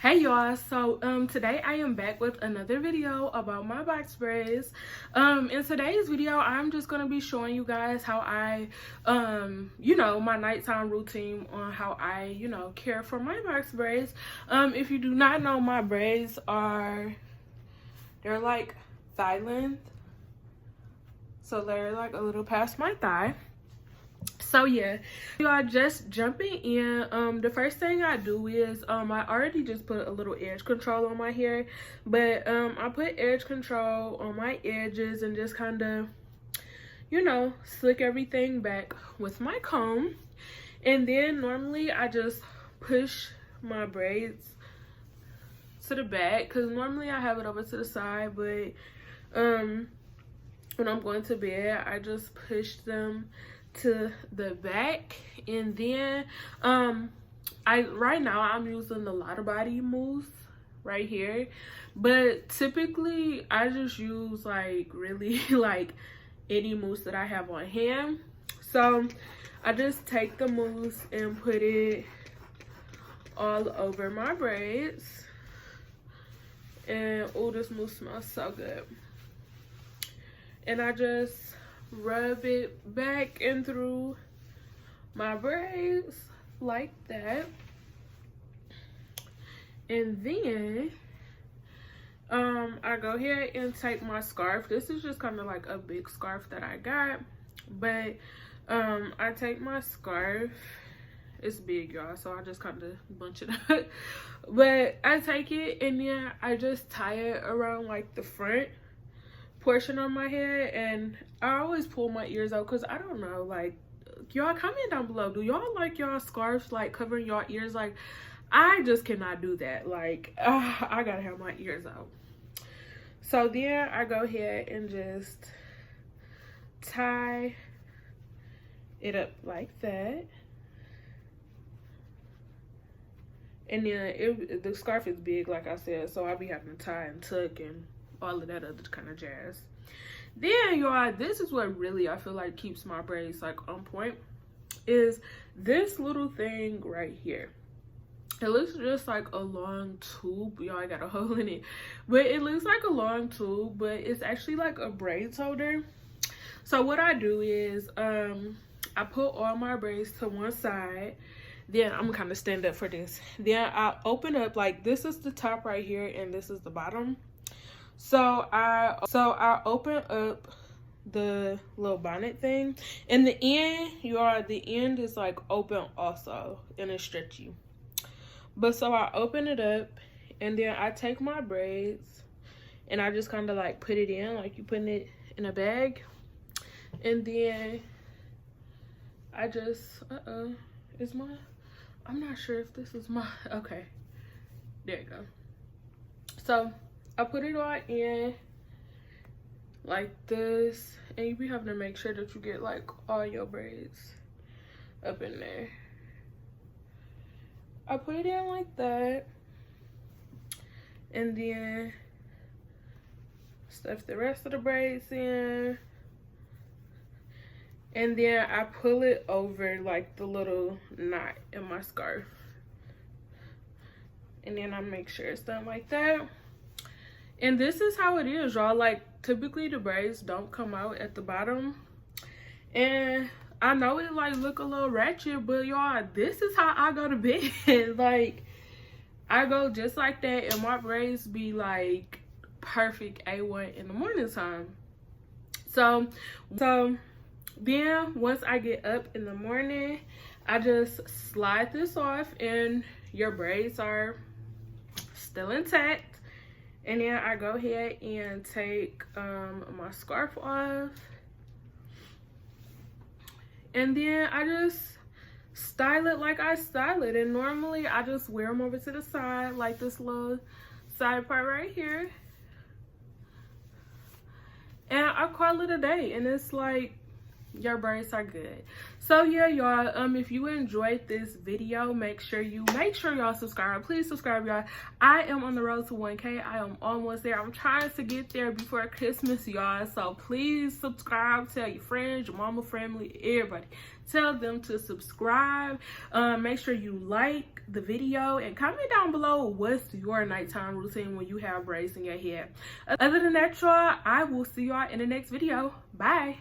Hey y'all, so today I am back with another video about my box braids. In today's video I'm just gonna be showing you guys how I my nighttime routine on how I care for my box braids. If you do not know, my braids they're like thigh length, so they're like a little past my thigh. So yeah, y'all, just jumping in, the first thing I do is I already just put a little edge control on my hair, but I put edge control on my edges and just kind of slick everything back with my comb. And then normally I just push my braids to the back, because normally I have it over to the side, but when I'm going to bed I just push them to the back. And then right now I'm using the Lotta Body mousse right here, but typically I just use like really like any mousse that I have on hand. So I just take the mousse and put it all over my braids, and oh, this mousse smells so good. And I just rub it back and through my braids like that. And then I go ahead and take my scarf. This is just kind of like a big scarf that I got, but I take my scarf. It's big, y'all, so I just kind of bunch it up. But I take it and then I just tie it around like the front portion of my head, and I always pull my ears out because I don't know, like, y'all comment down below, do y'all like y'all scarves like covering y'all ears? Like, I just cannot do that. Like, I gotta have my ears out. So then I go ahead and just tie it up like that. And then the scarf is big, like I said, so I'll be having to tie and tuck and all of that other kind of jazz. Then y'all, this is what really I feel like keeps my braids like on point, is this little thing right here. It looks just like a long tube, y'all. I got a hole in it, but it looks like a long tube, but it's actually like a braids holder. So what I do is I put all my braids to one side. Then I'm gonna kind of stand up for this. Then I open up, like, this is the top right here and this is the bottom. So I open up the little bonnet thing, and the end is like open also, and it's stretchy. But so I open it up, and then I take my braids and I just kind of like put it in like you putting it in a bag. And then I just I'm not sure if this is my, okay, there you go. So I put it all in like this, and you be having to make sure that you get like all your braids up in there. I put it in like that, and then stuff the rest of the braids in, and then I pull it over like the little knot in my scarf, and then I make sure it's done like that. And this is how it is, y'all. Like, typically the braids don't come out at the bottom, and I know it like look a little ratchet, but y'all, this is how I go to bed. Like, I go just like that, and my braids be like perfect A1 in the morning time. So then once I get up in the morning, I just slide this off, and your braids are still intact. And then I go ahead and take my scarf off, and then I just style it like I style it. And normally I just wear them over to the side, like this little side part right here, and I call it a day. And it's like your braids are good. So yeah, y'all, if you enjoyed this video, make sure y'all subscribe. Please subscribe, y'all. I am on the road to 1K. I am almost there. I'm trying to get there before Christmas, y'all. So please subscribe. Tell your friends, your mama, family, everybody. Tell them to subscribe. Make sure you like the video and comment down below what's your nighttime routine when you have braids in your hair. Other than that, y'all, I will see y'all in the next video. Bye.